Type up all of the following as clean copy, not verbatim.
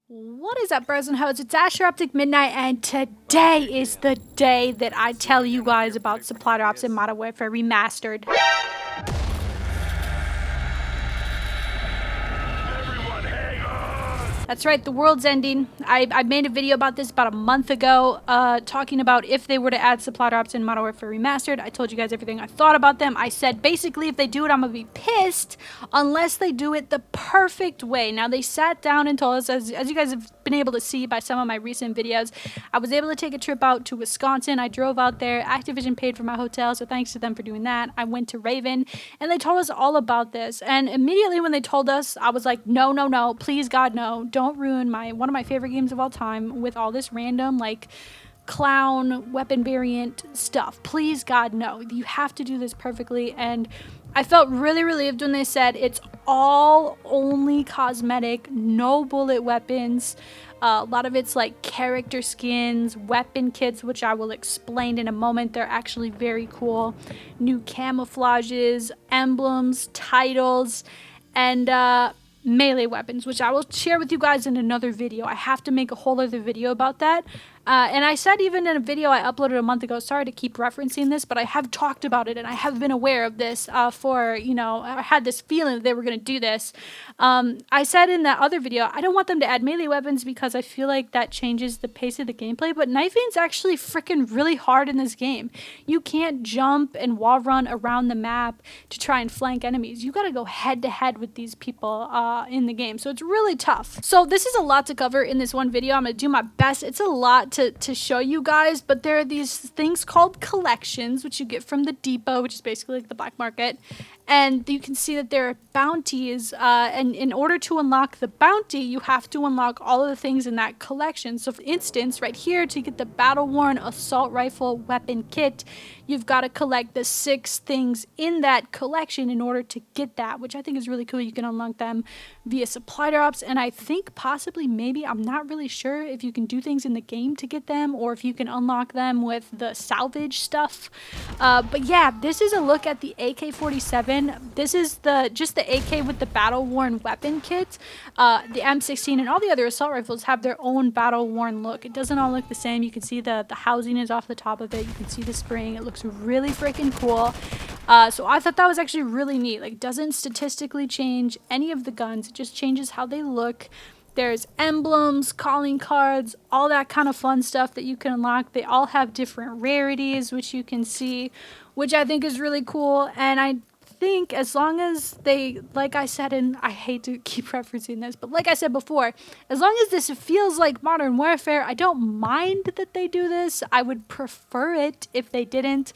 What is up, bros and hoes? It's Asher Optic Midnight, and today is the day that I tell you guys about supply drops in Modern Warfare Remastered. That's right, the world's ending. I made a video about this about a month ago, talking about if they were to add supply drops in Modern Warfare Remastered. I told you guys everything I thought about them. I said basically if they do it, I'm gonna be pissed unless they do it the perfect way. Now they sat down and told us, as you guys have been able to see by some of my recent videos, I was able to take a trip out to Wisconsin. I drove out there. Activision paid for my hotel, so thanks to them for doing that. I went to Raven, and they told us all about this. And immediately when they told us, I was like, no, no, no, please God, no. Don't ruin one of my favorite games of all time with all this random, like, clown weapon variant stuff. Please God, no. You have to do this perfectly. And I felt really relieved when they said it's all only cosmetic, no bullet weapons. A lot of it's like character skins, weapon kits, which I will explain in a moment. They're actually very cool. New camouflages, emblems, titles, and melee weapons, which I will share with you guys in another video. I have to make a whole other video about that. And I said even in a video I uploaded a month ago, sorry to keep referencing this, but I have talked about it and I have been aware of this I had this feeling that they were going to do this. I said in that other video, I don't want them to add melee weapons because I feel like that changes the pace of the gameplay, but knifing's actually freaking really hard in this game. You can't jump and wall run around the map to try and flank enemies. You got to go head to head with these people in the game, so it's really tough. So this is a lot to cover in this one video. I'm going to do my best. It's a lot to show you guys, but there are these things called collections, which you get from the depot, which is basically like the black market. And you can see that there are bounties, and in order to unlock the bounty, you have to unlock all of the things in that collection. So for instance, right here, to get the battle-worn assault rifle weapon kit, you've got to collect the 6 things in that collection in order to get that, which I think is really cool. You can unlock them via supply drops, and I think possibly, maybe, I'm not really sure if you can do things in the game to get them, or if you can unlock them with the salvage stuff. But yeah, this is a look at the AK-47. This is just the AK with the battle-worn weapon kit. The M16 and all the other assault rifles have their own battle-worn look. It doesn't all look the same. You can see the housing is off the top of it. You can see the spring. It looks really freaking cool. So I thought that was actually really neat. Like, doesn't statistically change any of the guns. It just changes how they look. There's emblems, calling cards, all that kind of fun stuff that you can unlock. They all have different rarities, which you can see, which I think is really cool. And I think as long as they, like I said, and I hate to keep referencing this, but like I said before, as long as this feels like Modern Warfare, I don't mind that they do this. I would prefer it if they didn't.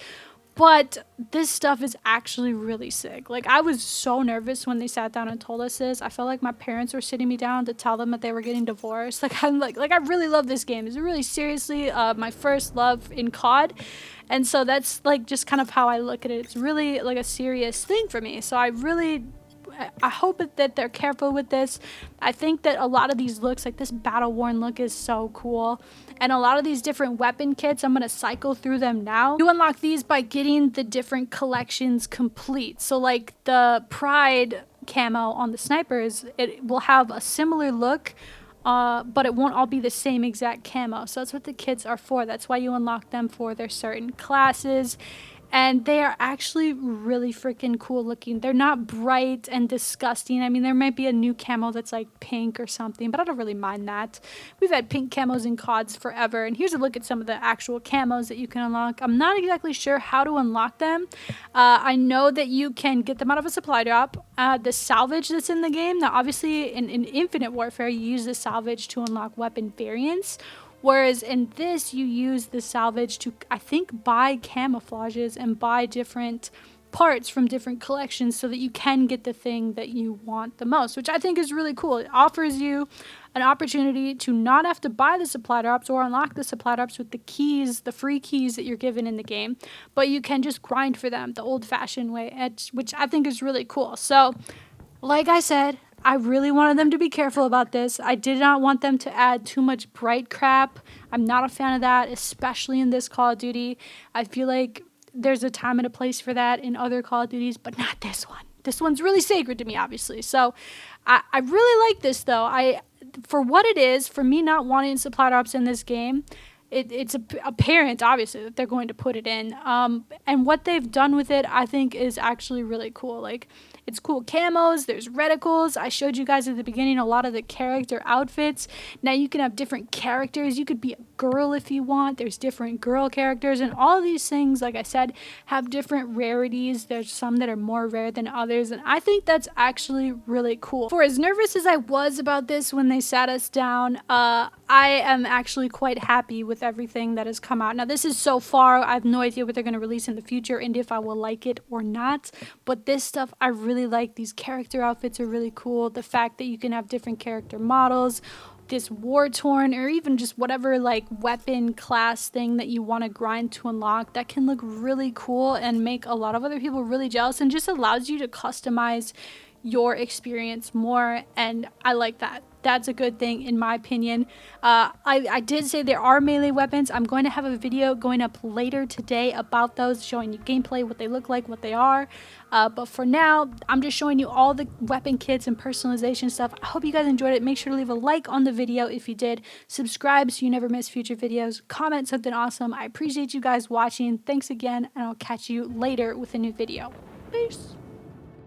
But this stuff is actually really sick. Like, I was so nervous when they sat down and told us this. I felt like my parents were sitting me down to tell them that they were getting divorced. Like, I'm like I really love this game. It's really seriously my first love in COD. And so that's like just kind of how I look at it. It's really like a serious thing for me. So I hope that they're careful with this. I think that a lot of these looks, like this battle-worn look, is so cool. And a lot of these different weapon kits, I'm going to cycle through them now. You unlock these by getting the different collections complete. So like the Pride camo on the snipers, it will have a similar look, but it won't all be the same exact camo. So that's what the kits are for. That's why you unlock them for their certain classes. And they are actually really freaking cool looking. They're not bright and disgusting. I mean, there might be a new camo that's like pink or something, but I don't really mind that. We've had pink camos in CODs forever. And here's a look at some of the actual camos that you can unlock. I'm not exactly sure how to unlock them. I know that you can get them out of a supply drop. The salvage that's in the game. Now, obviously, in Infinite Warfare, you use the salvage to unlock weapon variants. Whereas in this, you use the salvage to, I think, buy camouflages and buy different parts from different collections so that you can get the thing that you want the most, which I think is really cool. It offers you an opportunity to not have to buy the supply drops or unlock the supply drops with the keys, the free keys that you're given in the game, but you can just grind for them the old-fashioned way, which I think is really cool. So, like I said, I really wanted them to be careful about this. I did not want them to add too much bright crap. I'm not a fan of that, especially in this Call of Duty. I feel like there's a time and a place for that in other Call of Duties, but not this one. This one's really sacred to me, obviously. So I really like this, though. for what it is, for me not wanting supply drops in this game, it's apparent, obviously, that they're going to put it in. And what they've done with it, I think, is actually really cool. Like, it's cool camos, there's reticles. I showed you guys at the beginning a lot of the character outfits. Now you can have different characters. You could be a girl if you want. There's different girl characters. And all of these things, like I said, have different rarities. There's some that are more rare than others. And I think that's actually really cool. For as nervous as I was about this when they sat us down, I am actually quite happy with everything that has come out. Now, this is so far. I have no idea what they're going to release in the future and if I will like it or not. But this stuff I really like. These character outfits are really cool. The fact that you can have different character models, this war-torn, or even just whatever like weapon class thing that you want to grind to unlock, that can look really cool and make a lot of other people really jealous, and just allows you to customize your experience more, and I like that. That's a good thing in my opinion. I did say there are melee weapons. I'm going to have a video going up later today about those, showing you gameplay, what they look like, what they are. But for now, I'm just showing you all the weapon kits and personalization stuff. I hope you guys enjoyed it. Make sure to leave a like on the video if you did. Subscribe so you never miss future videos. Comment something awesome. I appreciate you guys watching. Thanks again, and I'll catch you later with a new video. Peace.